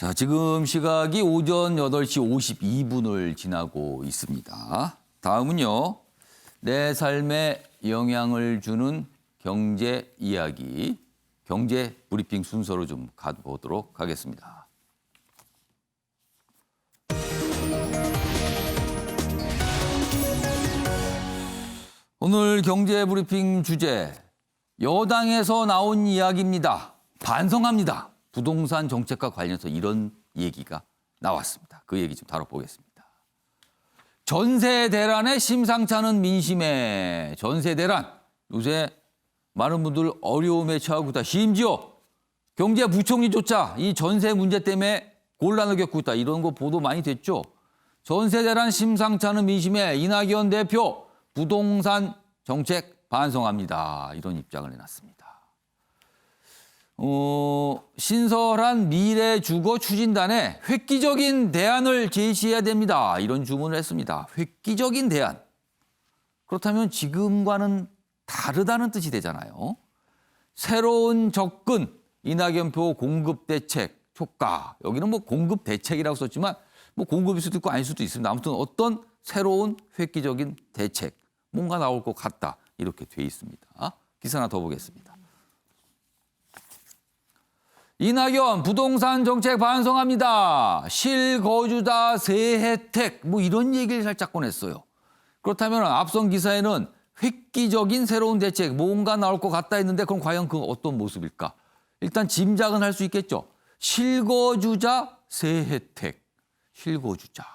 자, 지금 시각이 오전 8시 52분을 지나고 있습니다. 다음은요. 내 삶에 영향을 주는 경제 이야기, 경제 브리핑 순서로 좀 가보도록 하겠습니다. 오늘 경제 브리핑 주제, 여당에서 나온 이야기입니다. 반성합니다. 부동산 정책과 관련해서 이런 얘기가 나왔습니다. 그 얘기 좀 다뤄보겠습니다. 전세 대란에 심상치 않은 민심에 전세 대란. 요새 많은 분들 어려움에 처하고 있다. 심지어 경제부총리조차 이 전세 문제 때문에 곤란을 겪고 있다. 이런 거 보도 많이 됐죠. 전세 대란 심상치 않은 민심에 이낙연 대표 부동산 정책 반성합니다. 이런 입장을 내놨습니다. 신설한 미래주거 추진단에 획기적인 대안을 제시해야 됩니다. 이런 주문을 했습니다. 획기적인 대안. 그렇다면 지금과는 다르다는 뜻이 되잖아요. 새로운 접근, 이낙연표 공급대책, 촉가. 여기는 뭐 공급대책이라고 썼지만 뭐 공급일 수도 있고 아닐 수도 있습니다. 아무튼 어떤 새로운 획기적인 대책, 뭔가 나올 것 같다. 이렇게 돼 있습니다. 기사 하나 더 보겠습니다. 이낙연 부동산 정책 반성합니다. 실거주자 세 혜택 뭐 이런 얘기를 살짝 꺼냈어요. 그렇다면 앞선 기사에는 획기적인 새로운 대책 뭔가 나올 것 같다 했는데 그럼 과연 그 어떤 모습일까? 일단 짐작은 할 수 있겠죠. 실거주자 세 혜택. 실거주자.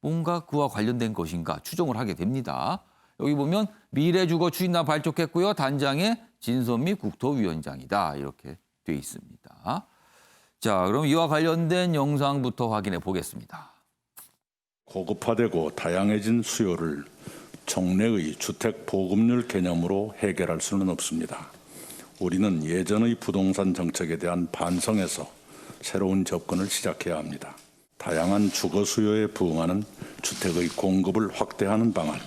뭔가 그와 관련된 것인가 추정을 하게 됩니다. 여기 보면 미래주거 추진단 발족했고요. 단장에 진선미 국토위원장이다. 이렇게 돼 있습니다. 자, 그럼 이와 관련된 영상부터 확인해 보겠습니다. 고급화되고 다양해진 수요를 정례의 주택 보급률 개념으로 해결할 수는 없습니다. 우리는 예전의 부동산 정책에 대한 반성에서 새로운 접근을 시작해야 합니다. 다양한 주거 수요에 부응하는 주택의 공급을 확대하는 방안,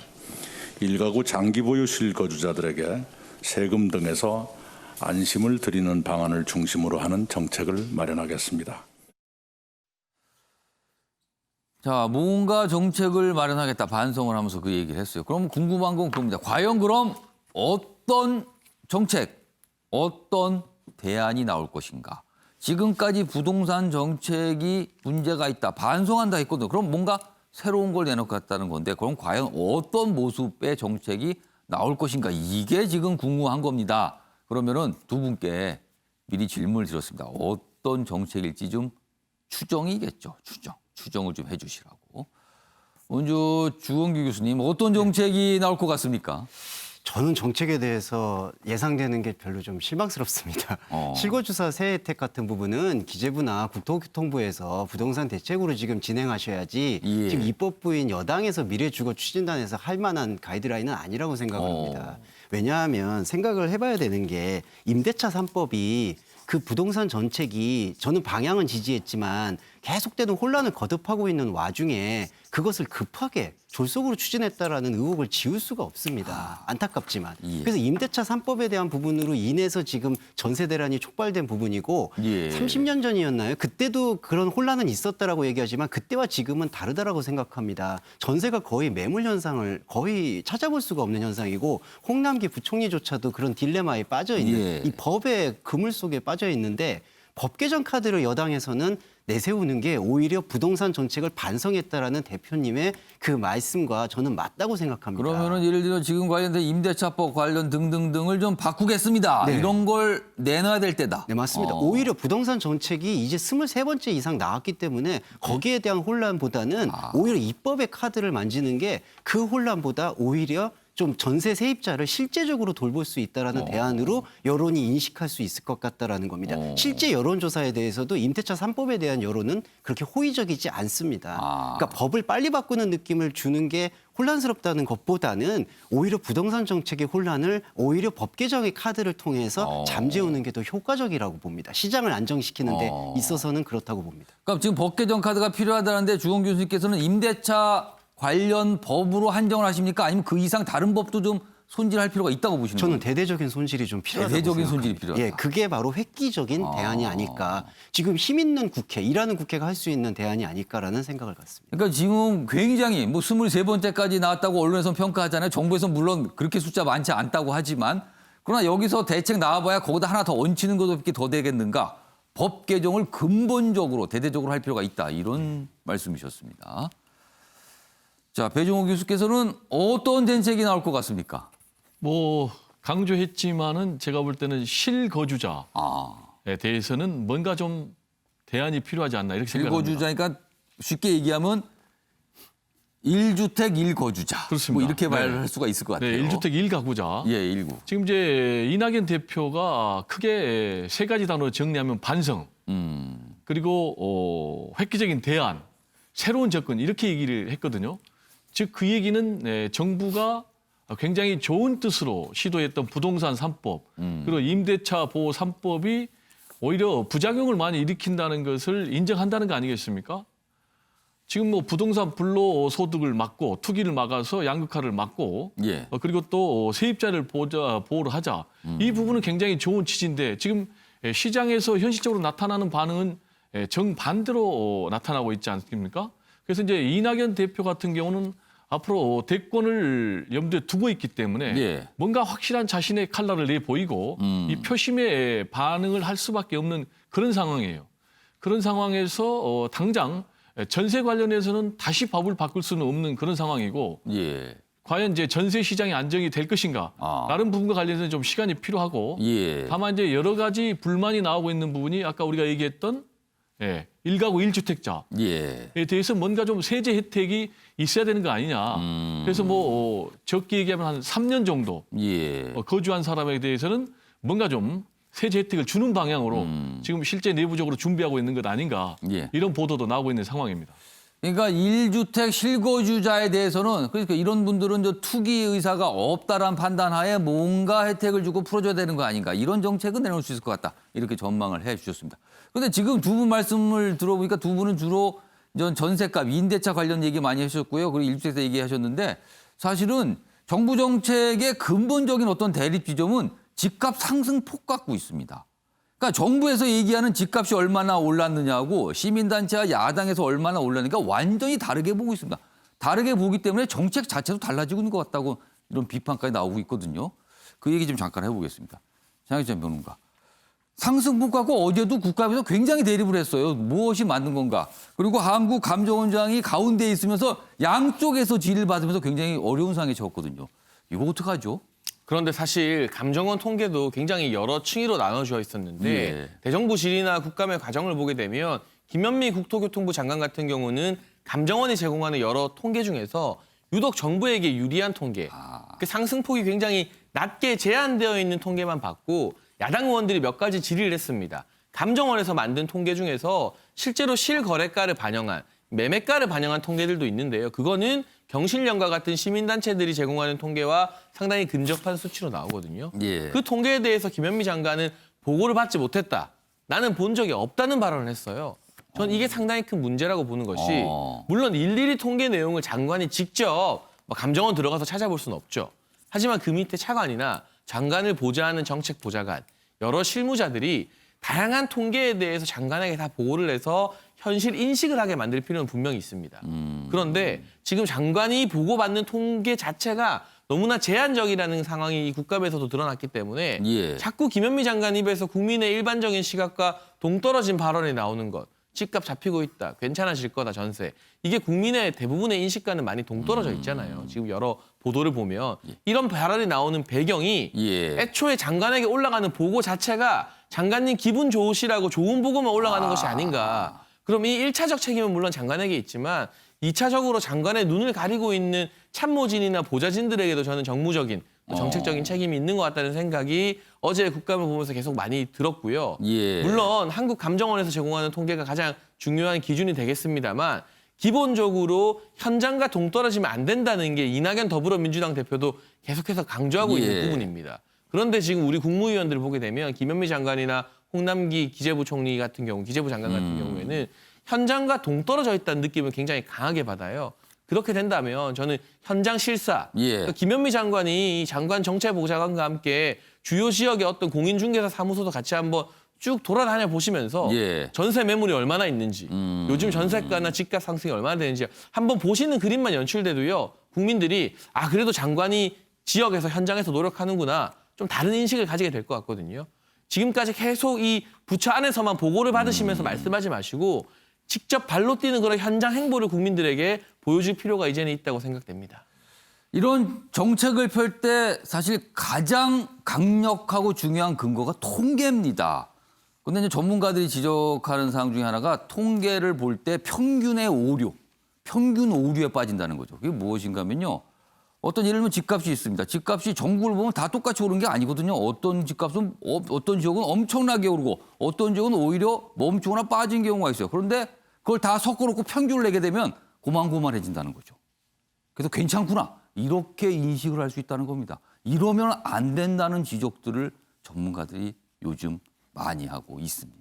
일가구 장기 보유 실거주자들에게 세금 등에서 안심을 드리는 방안을 중심으로 하는 정책을 마련하겠습니다. 자, 뭔가 정책을 마련하겠다 반성을 하면서 그 얘기를 했어요. 그럼 궁금한 건 그겁니다. 과연 그럼 어떤 정책, 어떤 대안이 나올 것인가? 지금까지 부동산 정책이 문제가 있다, 반성한다 했거든요. 그럼 뭔가 새로운 걸 내놓겠다는 건데 그럼 과연 어떤 모습의 정책이 나올 것인가? 이게 지금 궁금한 겁니다. 그러면은 두 분께 미리 질문을 드렸습니다. 어떤 정책일지 좀 추정이겠죠. 추정을 좀 해주시라고. 먼저 주원규 교수님, 어떤 정책이 나올 것 같습니까? 저는 정책에 대해서 예상되는 게 별로 좀 실망스럽습니다. 실거주사 세 혜택 같은 부분은 기재부나 국토교통부에서 부동산 대책으로 지금 진행하셔야지 예. 지금 입법부인 여당에서 미래주거 추진단에서 할 만한 가이드라인은 아니라고 생각을 합니다. 왜냐하면 생각을 해봐야 되는 게 임대차 3법이 그 부동산 정책이 저는 방향은 지지했지만 계속되는 혼란을 거듭하고 있는 와중에 그것을 급하게 졸속으로 추진했다라는 의혹을 지울 수가 없습니다. 안타깝지만. 예. 그래서 임대차 3법에 대한 부분으로 인해서 지금 전세 대란이 촉발된 부분이고 예. 30년 전이었나요? 그때도 그런 혼란은 있었다라고 얘기하지만 그때와 지금은 다르다라고 생각합니다. 전세가 거의 매물 현상을 거의 찾아볼 수가 없는 현상이고 홍남기 부총리조차도 그런 딜레마에 빠져 있는 예. 이 법의 그물 속에 빠져 있는데 법 개정 카드를 여당에서는 내세우는 게 오히려 부동산 정책을 반성했다라는 대표님의 그 말씀과 저는 맞다고 생각합니다. 그러면은 예를 들어 지금 관련된 임대차법 관련 등등등을 좀 바꾸겠습니다. 네. 이런 걸 내놔야 될 때다. 네, 맞습니다. 오히려 부동산 정책이 이제 23번째 이상 나왔기 때문에 거기에 대한 혼란보다는 오히려 입법의 카드를 만지는 게 그 혼란보다 오히려 좀 전세 세입자를 실제적으로 돌볼 수 있다라는 대안으로 여론이 인식할 수 있을 것 같다라는 겁니다. 실제 여론조사에 대해서도 임대차 3법에 대한 여론은 그렇게 호의적이지 않습니다. 그러니까 법을 빨리 바꾸는 느낌을 주는 게 혼란스럽다는 것보다는 오히려 부동산 정책의 혼란을 오히려 법 개정의 카드를 통해서 잠재우는 게 더 효과적이라고 봅니다. 시장을 안정시키는 데 있어서는 그렇다고 봅니다. 그러니까 지금 법 개정 카드가 필요하다는데 주원 교수님께서는 임대차 관련 법으로 한정을 하십니까? 아니면 그 이상 다른 법도 좀 손질할 필요가 있다고 보시는 저는 거예요? 대대적인 손질이 좀 필요하다고 대대적인 생각합니다. 손질이 필요하다. 예, 그게 바로 획기적인 대안이 아닐까. 지금 힘 있는 국회, 일하는 국회가 할 수 있는 대안이 아닐까라는 생각을 갖습니다. 그러니까 지금 굉장히 뭐 23번째까지 나왔다고 언론에서 평가하잖아요. 정부에서 물론 그렇게 숫자 많지 않다고 하지만 그러나 여기서 대책 나와봐야 거기다 하나 더 얹히는 것밖에 더 되겠는가. 법 개정을 근본적으로 대대적으로 할 필요가 있다. 이런 말씀이셨습니다. 자, 배종호 교수께서는 어떤 대책이 나올 것 같습니까? 뭐 강조했지만은 제가 볼 때는 실거주자에 아, 대해서는 뭔가 좀 대안이 필요하지 않나 이렇게 생각합니다. 실거주자니까 쉽게 얘기하면 1주택 1거주자. 그렇습니다. 뭐 이렇게 네. 말할 수가 있을 것 같아요. 네, 1주택 1가구자. 예, 1구. 지금 이제 이낙연 대표가 크게 세 가지 단어로 정리하면 반성, 그리고 획기적인 대안, 새로운 접근 이렇게 얘기를 했거든요. 즉 그 얘기는 정부가 굉장히 좋은 뜻으로 시도했던 부동산 3법, 그리고 임대차 보호 3법이 오히려 부작용을 많이 일으킨다는 것을 인정한다는 거 아니겠습니까? 지금 뭐 부동산 불로소득을 막고 투기를 막아서 양극화를 막고 예. 그리고 또 세입자를 보호를 하자. 이 부분은 굉장히 좋은 취지인데 지금 시장에서 현실적으로 나타나는 반응은 정반대로 나타나고 있지 않습니까? 그래서 이제 이낙연 대표 같은 경우는 앞으로 대권을 염두에 두고 있기 때문에 예. 뭔가 확실한 자신의 칼날을 내보이고 이 표심에 반응을 할 수밖에 없는 그런 상황이에요. 그런 상황에서 당장 전세 관련해서는 다시 법을 바꿀 수는 없는 그런 상황이고 예. 과연 이제 전세 시장이 안정이 될 것인가 다른 부분과 관련해서는 좀 시간이 필요하고 예. 다만 이제 여러 가지 불만이 나오고 있는 부분이 아까 우리가 얘기했던 1가구 1주택자에 예. 대해서 뭔가 좀 세제 혜택이 있어야 되는 거 아니냐. 그래서 뭐 적게 얘기하면 한 3년 정도 예. 거주한 사람에 대해서는 뭔가 좀 세제 혜택을 주는 방향으로 지금 실제 내부적으로 준비하고 있는 것 아닌가. 예. 이런 보도도 나오고 있는 상황입니다. 그러니까 1주택 실거주자에 대해서는 그러니까 이런 분들은 저 투기 의사가 없다란 판단하에 뭔가 혜택을 주고 풀어줘야 되는 거 아닌가. 이런 정책은 내놓을 수 있을 것 같다. 이렇게 전망을 해 주셨습니다. 그런데 지금 두 분 말씀을 들어보니까 두 분은 주로 전세값, 임대차 관련 얘기 많이 하셨고요. 그리고 1주택에서 얘기하셨는데 사실은 정부 정책의 근본적인 어떤 대립 지점은 집값 상승폭 갖고 있습니다. 그러니까 정부에서 얘기하는 집값이 얼마나 올랐느냐고 시민단체와 야당에서 얼마나 올랐는가 완전히 다르게 보고 있습니다. 다르게 보기 때문에 정책 자체도 달라지고 있는 것 같다고 이런 비판까지 나오고 있거든요. 그 얘기 좀 잠깐 해보겠습니다. 장혜찬 변호사. 상승폭 갖고 어제도 국감에서 굉장히 대립을 했어요. 무엇이 맞는 건가. 그리고 한국감정원장이 가운데 있으면서 양쪽에서 지휘를 받으면서 굉장히 어려운 상황에 처했거든요. 이거 어떡하죠? 그런데 사실 감정원 통계도 굉장히 여러 층위로 나눠져 있었는데 예. 대정부 질의나 국감의 과정을 보게 되면 김현미 국토교통부 장관 같은 경우는 감정원이 제공하는 여러 통계 중에서 유독 정부에게 유리한 통계, 그 상승폭이 굉장히 낮게 제한되어 있는 통계만 받고 야당 의원들이 몇 가지 질의를 했습니다. 감정원에서 만든 통계 중에서 실제로 실거래가를 반영한 매매가를 반영한 통계들도 있는데요. 그거는 경실련과 같은 시민단체들이 제공하는 통계와 상당히 근접한 수치로 나오거든요. 예. 그 통계에 대해서 김현미 장관은 보고를 받지 못했다. 나는 본 적이 없다는 발언을 했어요. 전 이게 상당히 큰 문제라고 보는 것이 물론 일일이 통계 내용을 장관이 직접 감정원 들어가서 찾아볼 수는 없죠. 하지만 그 밑에 차관이나 장관을 보좌하는 정책 보좌관, 여러 실무자들이 다양한 통계에 대해서 장관에게 다 보고를 해서 현실 인식을 하게 만들 필요는 분명히 있습니다. 그런데 지금 장관이 보고받는 통계 자체가 너무나 제한적이라는 상황이 이 국감에서도 드러났기 때문에 예. 자꾸 김현미 장관 입에서 국민의 일반적인 시각과 동떨어진 발언이 나오는 것. 집값 잡히고 있다. 괜찮아질 거다. 전세. 이게 국민의 대부분의 인식과는 많이 동떨어져 있잖아요. 지금 여러 보도를 보면 이런 발언이 나오는 배경이 예. 애초에 장관에게 올라가는 보고 자체가 장관님 기분 좋으시라고 좋은 보고만 올라가는 것이 아닌가. 그럼 이 1차적 책임은 물론 장관에게 있지만 2차적으로 장관의 눈을 가리고 있는 참모진이나 보좌진들에게도 저는 정무적인 정책적인 책임이 있는 것 같다는 생각이 어제 국감을 보면서 계속 많이 들었고요. 예. 물론 한국감정원에서 제공하는 통계가 가장 중요한 기준이 되겠습니다만 기본적으로 현장과 동떨어지면 안 된다는 게 이낙연 더불어민주당 대표도 계속해서 강조하고 예. 있는 부분입니다. 그런데 지금 우리 국무위원들을 보게 되면 김현미 장관이나 홍남기 기재부 총리 같은 경우, 기재부 장관 같은 경우에는 현장과 동떨어져 있다는 느낌을 굉장히 강하게 받아요. 그렇게 된다면 저는 현장 실사, 예. 그러니까 김현미 장관이 이 장관 정책보좌관과 함께 주요 지역의 어떤 공인중개사 사무소도 같이 한번 쭉 돌아다녀 보시면서 예. 전세 매물이 얼마나 있는지, 요즘 전세가나 집값 상승이 얼마나 되는지 한번 보시는 그림만 연출돼도요, 국민들이 아 그래도 장관이 지역에서 현장에서 노력하는구나, 좀 다른 인식을 가지게 될 것 같거든요. 지금까지 계속 이 부처 안에서만 보고를 받으시면서 말씀하지 마시고 직접 발로 뛰는 그런 현장 행보를 국민들에게 보여줄 필요가 이제는 있다고 생각됩니다. 이런 정책을 펼 때 사실 가장 강력하고 중요한 근거가 통계입니다. 근데 이제 전문가들이 지적하는 사항 중에 하나가 통계를 볼 때 평균의 오류, 평균 오류에 빠진다는 거죠. 그게 무엇인가 하면요. 어떤 예를 들면 집값이 있습니다. 집값이 전국을 보면 다 똑같이 오른 게 아니거든요. 어떤 집값은 어떤 지역은 엄청나게 오르고 어떤 지역은 오히려 멈추거나 빠진 경우가 있어요. 그런데 그걸 다 섞어놓고 평균을 내게 되면 고만고만해진다는 거죠. 그래서 괜찮구나. 이렇게 인식을 할 수 있다는 겁니다. 이러면 안 된다는 지적들을 전문가들이 요즘 많이 하고 있습니다.